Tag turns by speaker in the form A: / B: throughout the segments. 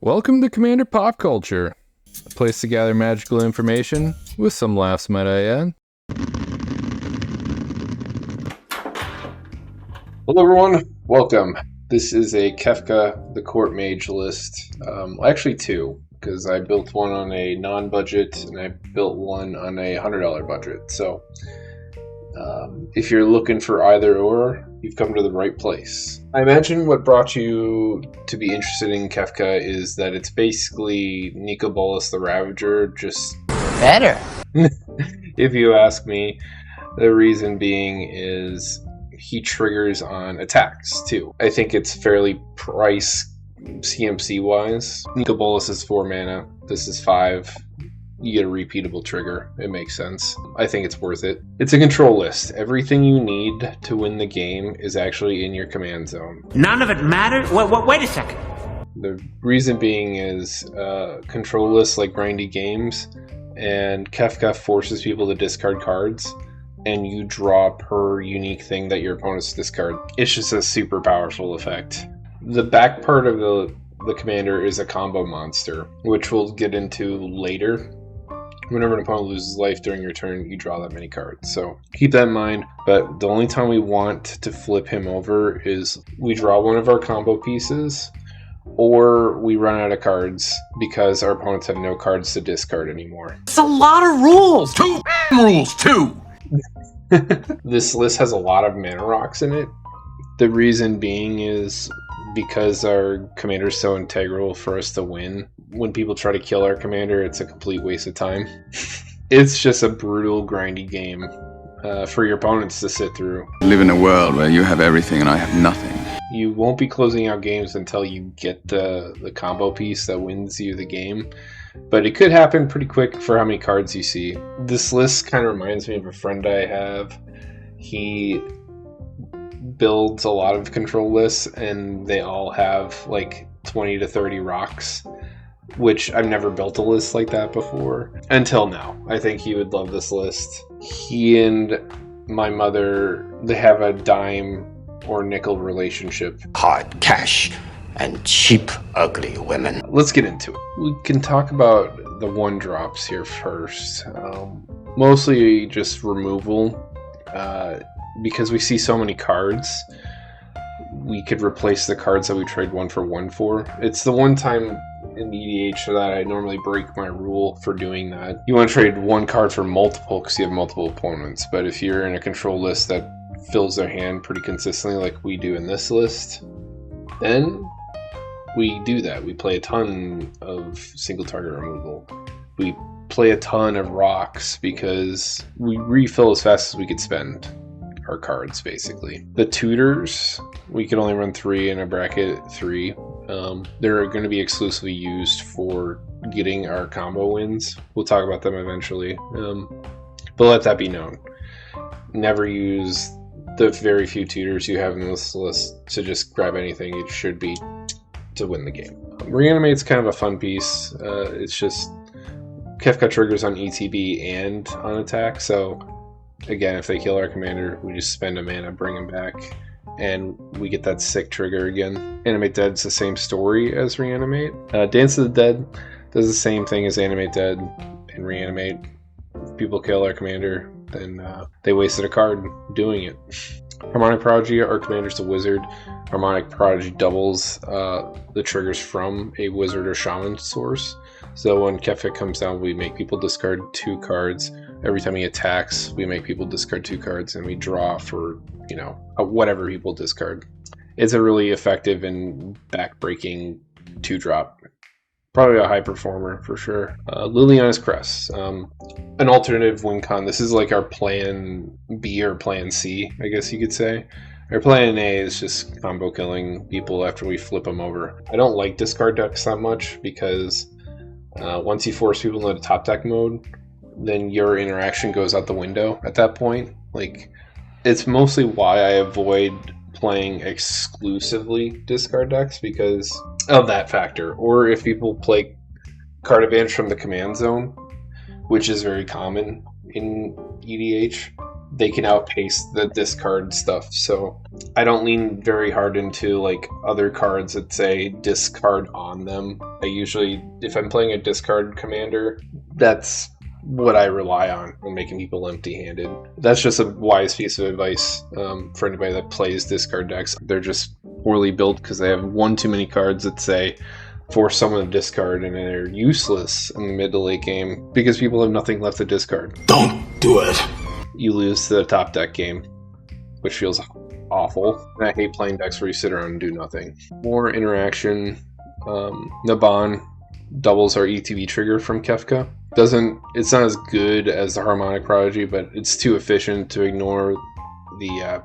A: Welcome to Commander Pop Culture, a place to gather magical information with some laughs, might I add.
B: Hello everyone, welcome. This is a Kefkha, the Court Mage list. Actually two, because I built one on a non-budget and I built one on a $100 budget. So if you're looking for either or, you've come to the right place. I imagine what brought you to be interested in Kefkha is that it's basically Nico Bolas the Ravager, just
C: better.
B: If you ask me. The reason being is he triggers on attacks too. I think it's fairly priced CMC wise. Nico Bolas is 4 mana, this is 5. You get a repeatable trigger. It makes sense. I think it's worth it. It's a control list. Everything you need to win the game is actually in your command zone.
C: None of it matters? Wait a second.
B: The reason being is control lists like grindy games, and Kefkha forces people to discard cards, and you draw per unique thing that your opponents discard. It's just a super powerful effect. The back part of the commander is a combo monster, which we'll get into later. Whenever an opponent loses life during your turn, you draw that many cards. So keep that in mind. But the only time we want to flip him over is we draw one of our combo pieces, or we run out of cards because our opponents have no cards to discard anymore.
C: It's a lot of rules. Two rules, too.
B: This list has a lot of mana rocks in it. The reason being is because our commander is so integral for us to win. When people try to kill our commander, it's a complete waste of time. It's just a brutal, grindy game for your opponents to sit through.
D: I live in a world where you have everything and I have nothing.
B: You won't be closing out games until you get the combo piece that wins you the game. But it could happen pretty quick for how many cards you see. This list kind of reminds me of a friend I have. He builds a lot of control lists, and they all have like 20 to 30 rocks, which I've never built a list like that before until now. I think he would love this list. He and my mother, they have a dime or nickel relationship.
E: Hard cash and cheap, ugly women.
B: Let's get into it. We can talk about the 1-drops here first. Mostly just removal. Because we see so many cards, we could replace the cards that we trade 1 for 1 for. It's the one time in EDH that I normally break my rule for doing that. You want to trade 1 card for multiple because you have multiple opponents, but if you're in a control list that fills their hand pretty consistently like we do in this list, then we do that. We play a ton of single target removal. We play a ton of rocks because we refill as fast as we could spend our cards, basically. The tutors, we can only run 3 in a bracket 3. They're going to be exclusively used for getting our combo wins. We'll talk about them eventually. But let that be known. Never use the very few tutors you have in this list to just grab anything. It should be to win the game. Reanimate's kind of a fun piece. It's just Kefkha triggers on ETB and on attack, so again, if they kill our commander, we just spend a mana, bring him back, and we get that sick trigger again. Animate Dead's the same story as Reanimate. Dance of the Dead does the same thing as Animate Dead and Reanimate. If people kill our commander, then they wasted a card doing it. Harmonic Prodigy, our commander's a wizard. Harmonic Prodigy doubles the triggers from a wizard or shaman source. So when Kefkha comes down, we make people discard 2 cards. Every time he attacks, we make people discard 2 cards, and we draw for, whatever people discard. It's a really effective and back-breaking 2-drop. Probably a high performer for sure. Liliana's Crest, an alternative win con. This is like our plan B or plan C, I guess you could say. Our plan A is just combo killing people after we flip them over. I don't like discard decks that much because once you force people into top deck mode, then your interaction goes out the window at that point. Like, it's mostly why I avoid playing exclusively discard decks, because of that factor. Or if people play card advantage from the command zone, which is very common in EDH, they can outpace the discard stuff. So I don't lean very hard into like other cards that say discard on them. I usually, if I'm playing a discard commander, that's what I rely on when making people empty-handed. That's just a wise piece of advice for anybody that plays discard decks. They're just poorly built because they have one too many cards that say force someone to discard, and they're useless in the mid to late game because people have nothing left to discard.
E: Don't do it.
B: You lose the top deck game, which feels awful. And I hate playing decks where you sit around and do nothing. More interaction. Naban doubles our ETB trigger from Kefka. It's not as good as the Harmonic Prodigy, but it's too efficient to ignore the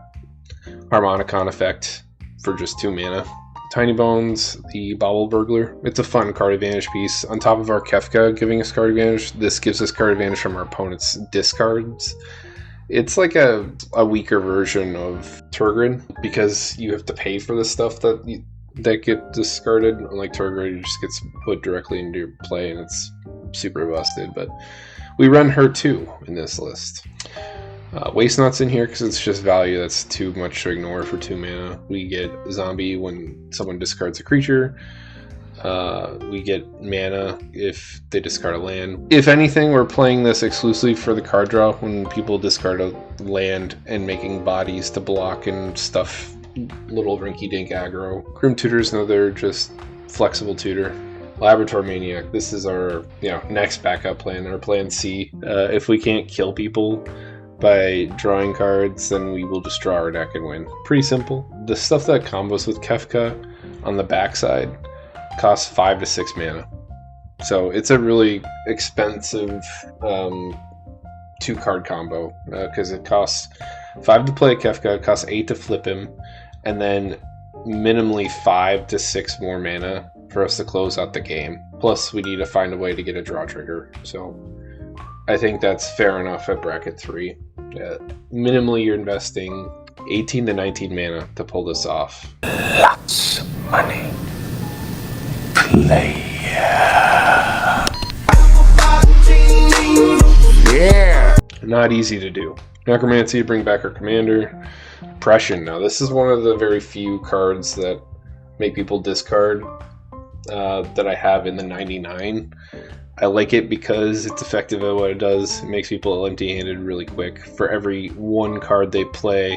B: Harmonicon effect for just 2 mana. Tiny Bones, the Bobble Burglar. It's a fun card advantage piece. On top of our Kefka giving us card advantage, this gives us card advantage from our opponent's discards. It's like a weaker version of Turgid because you have to pay for the stuff that get discarded. Unlike Turgid, it just gets put directly into your play and it's super busted. But we run her too in this list. Waste Not's in here because it's just value that's too much to ignore for 2 mana. We get Zombie when someone discards a creature. We get mana if they discard a land. If anything, we're playing this exclusively for the card draw when people discard a land and making bodies to block and stuff little rinky-dink aggro. Grim Tutor's another just flexible tutor. Laboratory Maniac, this is our next backup plan, our plan C. If we can't kill people by drawing cards, then we will just draw our deck and win. Pretty simple. The stuff that combos with Kefka on the backside costs 5 to 6 mana. So it's a really expensive 2-card combo because it costs 5 to play Kefka, it costs 8 to flip him, and then minimally 5 to 6 more mana for us to close out the game. Plus we need to find a way to get a draw trigger. So I think that's fair enough at bracket 3. Minimally you're investing 18 to 19 mana to pull this off.
E: Lots of money. Play. Yeah.
B: Not easy to do. Necromancy to bring back our commander. Oppression. Now this is one of the very few cards that make people discard that I have in the 99. I like it because it's effective at what it does. It makes people empty-handed really quick. For every 1 card they play,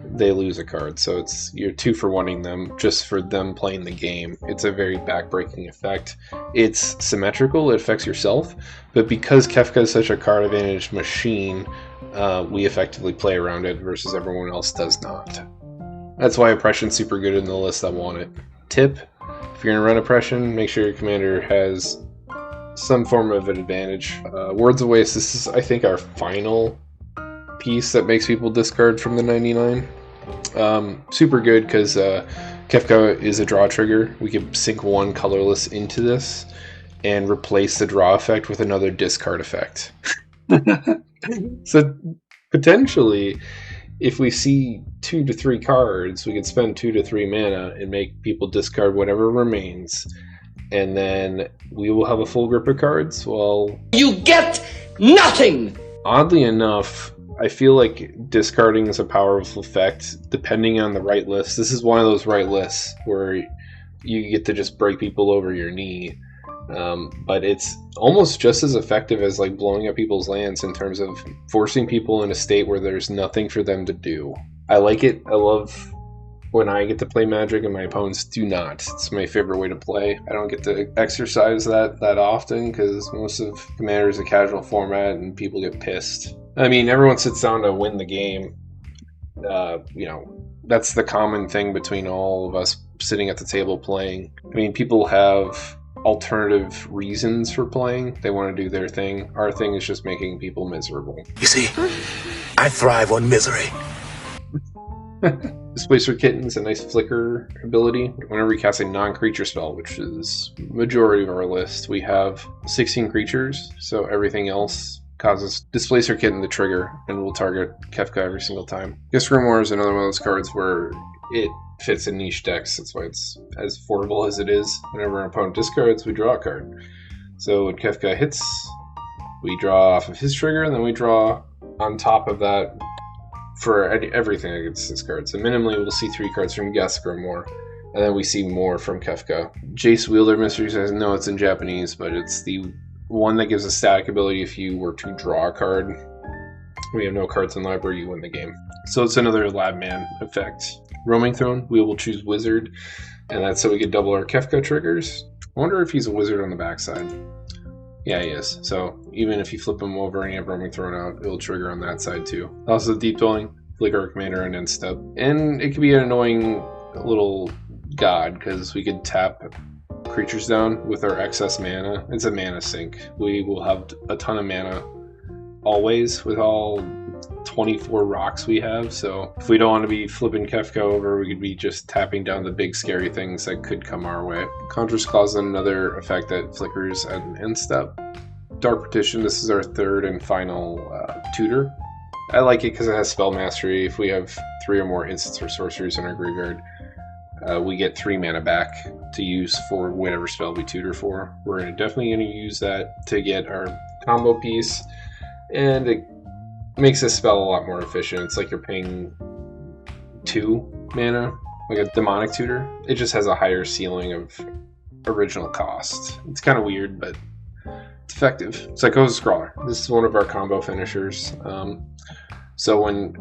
B: they lose a card. So you're 2 for 1ing them just for them playing the game. It's a very back-breaking effect. It's symmetrical, it affects yourself, but because Kefka is such a card advantage machine, we effectively play around it versus everyone else does not. That's why Oppression's super good in the list that want it. Tip, if you're going to run Oppression, make sure your commander has some form of an advantage. Words of Waste, this is, I think, our final piece that makes people discard from the 99. Super good because Kefka is a draw trigger. We could sink 1 colorless into this and replace the draw effect with another discard effect. So potentially, if we see 2 to 3 cards, we could spend 2 to 3 mana and make people discard whatever remains. And then we will have a full grip of cards. Well,
C: You get nothing!
B: oddly enough, I feel like discarding is a powerful effect depending on the right list. This is one of those right lists where you get to just break people over your knee. But it's almost just as effective as like blowing up people's lands in terms of forcing people in a state where there's nothing for them to do. I like it. I love when I get to play Magic and my opponents do not. It's my favorite way to play. I don't get to exercise that often because most of Commander is a casual format and people get pissed. I mean, everyone sits down to win the game. That's the common thing between all of us sitting at the table playing. I mean, people have alternative reasons for playing. They want to do their thing. Our thing is just making people miserable.
E: You see, I thrive on misery.
B: Displacer Kitten's a nice flicker ability. Whenever we cast a non-creature spell, which is majority of our list, we have 16 creatures, so everything else causes Displacer Kitten to trigger, and we'll target Kefka every single time. Guess Grimoire is another one of those cards where it fits in niche decks. That's why it's as affordable as it is. Whenever an opponent discards, we draw a card. So when Kefka hits, we draw off of his trigger, and then we draw on top of that, for everything that gets discarded. So minimally, we'll see 3 cards from Kefkha or more, and then we see more from Kefkha. Jace Wielder Mystery says, no, it's in Japanese, but it's the one that gives a static ability if you were to draw a card. We have no cards in library, you win the game. So it's another Lab Man effect. Roaming Throne, we will choose Wizard, and that's so we get double our Kefkha triggers. I wonder if he's a wizard on the backside. Yeah, he is. So even if you flip him over and you have Roaming Throne out, it'll trigger on that side too. Also, Deep Dwelling, Flicker Commander, and End Step. And it could be an annoying little god, because we could tap creatures down with our excess mana. It's a mana sink. We will have a ton of mana always with all 24 rocks we have, so if we don't want to be flipping Kefkha over, we could be just tapping down the big scary things that could come our way. Contrast Clause is another effect that flickers at an end step. Dark Petition, this is our third and final tutor. I like it because it has Spell Mastery. If we have 3 or more instants or sorceries in our graveyard, we get 3 mana back to use for whatever spell we tutor for. We're definitely going to use that to get our combo piece, and it makes this spell a lot more efficient. It's like you're paying 2 mana, like a demonic tutor. It just has a higher ceiling of original cost. It's kind of weird, but it's effective. Psychosis Scrawler. This is one of our combo finishers. So when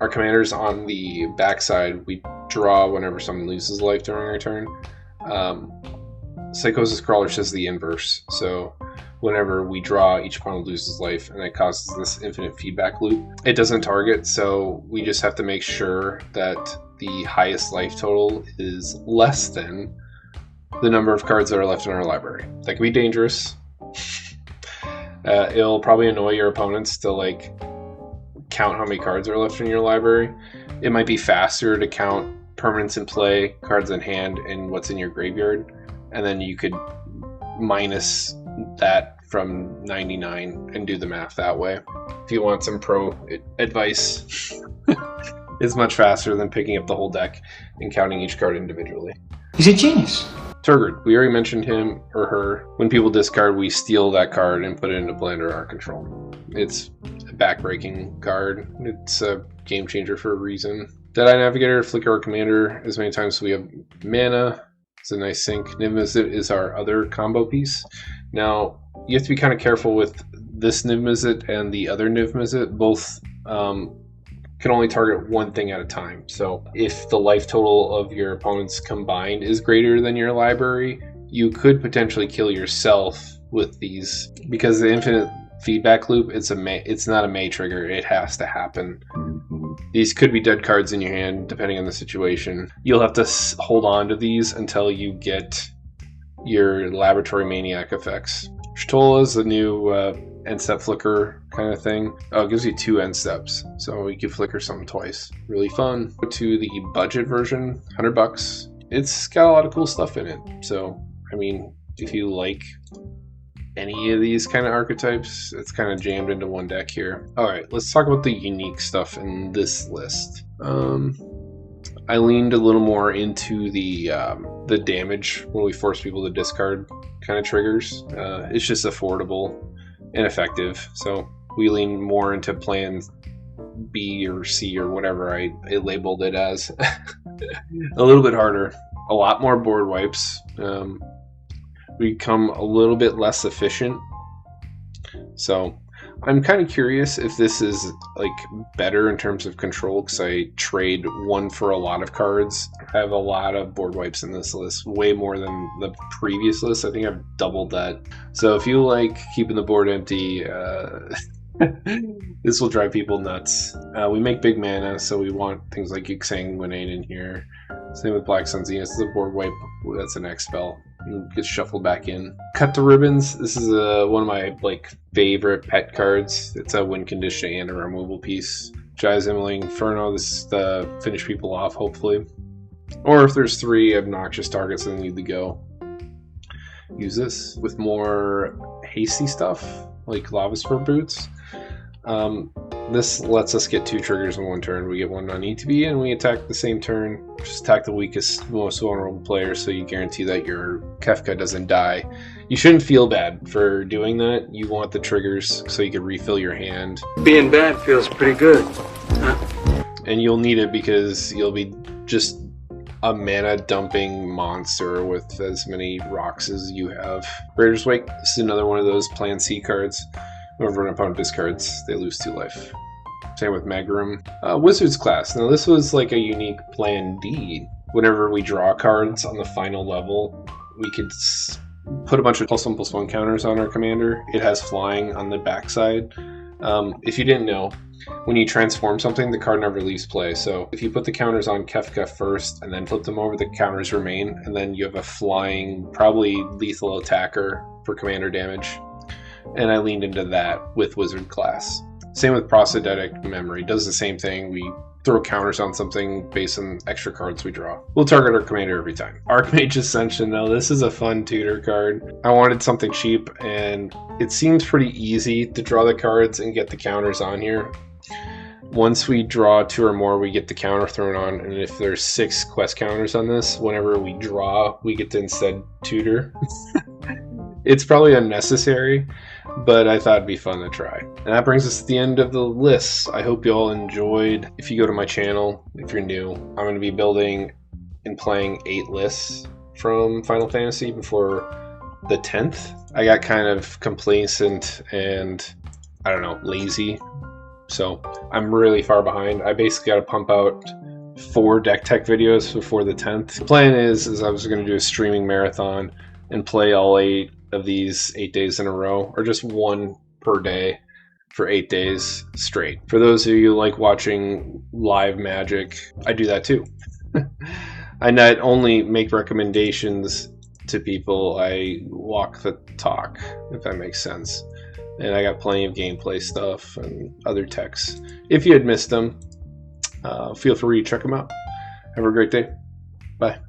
B: our commander's on the backside, we draw whenever someone loses life during our turn. Psychosis Crawler says the inverse. So whenever we draw, each opponent loses life, and it causes this infinite feedback loop. It doesn't target, so we just have to make sure that the highest life total is less than the number of cards that are left in our library. That can be dangerous. It'll probably annoy your opponents to like count how many cards are left in your library. It might be faster to count permanents in play, cards in hand, and what's in your graveyard, and then you could minus that from 99 and do the math that way. If you want some pro advice, it's much faster than picking up the whole deck and counting each card individually.
E: He's a genius.
B: Turgid, we already mentioned him or her. When people discard, we steal that card and put it into play under our control. It's a back-breaking card. It's a game changer for a reason. Deadeye Navigator, flicker our commander as many times as we have mana. It's a nice sync. Niv Mizzet is our other combo piece. Now, you have to be kind of careful with this Niv Mizzet and the other Niv Mizzet. Both can only target one thing at a time. So if the life total of your opponents combined is greater than your library, you could potentially kill yourself with these, because the infinite feedback loop, it's not a May trigger. It has to happen. These could be dead cards in your hand, depending on the situation. You'll have to hold on to these until you get your Laboratory Maniac effects. Shtola is the new end step flicker kind of thing. Oh, it gives you 2 end steps, so you can flicker something twice. Really fun. Go to the budget version, $100. It's got a lot of cool stuff in it. So, I mean, if you like any of these kind of archetypes, it's kind of jammed into one deck here. All right, let's talk about the unique stuff in this list. I leaned a little more into the damage when we force people to discard kind of triggers. It's just affordable and effective, so we lean more into plan B or C or whatever I labeled it as. A little bit harder, a lot more board wipes. We become a little bit less efficient. So I'm kind of curious if this is like better in terms of control, because I trade 1 for a lot of cards. I have a lot of board wipes in this list, way more than the previous list. I think I've doubled that. So if you like keeping the board empty, this will drive people nuts. We make big mana, so we want things like Exsanguinate in here. Same with Black Sun Zenith. This is a board wipe. That's an X spell. It gets shuffled back in. Cut the Ribbons. This is one of my favorite pet cards. It's a win condition and a removal piece. Jai's Immoling Inferno. This is to finish people off, hopefully. Or if there's 3 obnoxious targets that need to go, use this. With more hasty stuff, like Lava Spur Boots. This lets us get 2 triggers in one turn. We get one on ETB and we attack the same turn. Just attack the weakest, most vulnerable player so you guarantee that your Kefka doesn't die. You shouldn't feel bad for doing that. You want the triggers so you can refill your hand.
F: Being bad feels pretty good.
B: And you'll need it because you'll be just a mana dumping monster with as many rocks as you have. Raider's Wake, this is another one of those Plan C cards. Whenever an opponent discards, they lose 2 life. Same with Magrum. Wizard's class. Now this was like a unique Plan D. Whenever we draw cards on the final level, we could put a bunch of +1/+1 counters on our commander. It has flying on the backside. If you didn't know, when you transform something, the card never leaves play. So if you put the counters on Kefka first and then flip them over, the counters remain, and then you have a flying, probably lethal attacker for commander damage. And I leaned into that with Wizard class. Same with Prosthetic Memory. Does the same thing. We throw counters on something based on extra cards we draw. We'll target our commander every time. Archmage Ascension, though, this is a fun tutor card. I wanted something cheap, and it seems pretty easy to draw the cards and get the counters on here. Once we draw 2 or more, we get the counter thrown on, and if there's 6 quest counters on this, whenever we draw, we get to instead tutor. It's probably unnecessary, but I thought it'd be fun to try. And that brings us to the end of the list. I hope you all enjoyed. If you go to my channel, if you're new, I'm going to be building and playing 8 lists from Final Fantasy before the 10th. I got kind of complacent and, I don't know, lazy. So I'm really far behind. I basically got to pump out 4 deck tech videos before the 10th. The plan is I was going to do a streaming marathon and play all 8 of these 8 days in a row, or just 1 per day for 8 days straight. For those of you who like watching live Magic, I do that too. I not only make recommendations to people, I walk the talk, if that makes sense. And I got plenty of gameplay stuff and other techs. If you had missed them, feel free to check them out. Have a great day. Bye.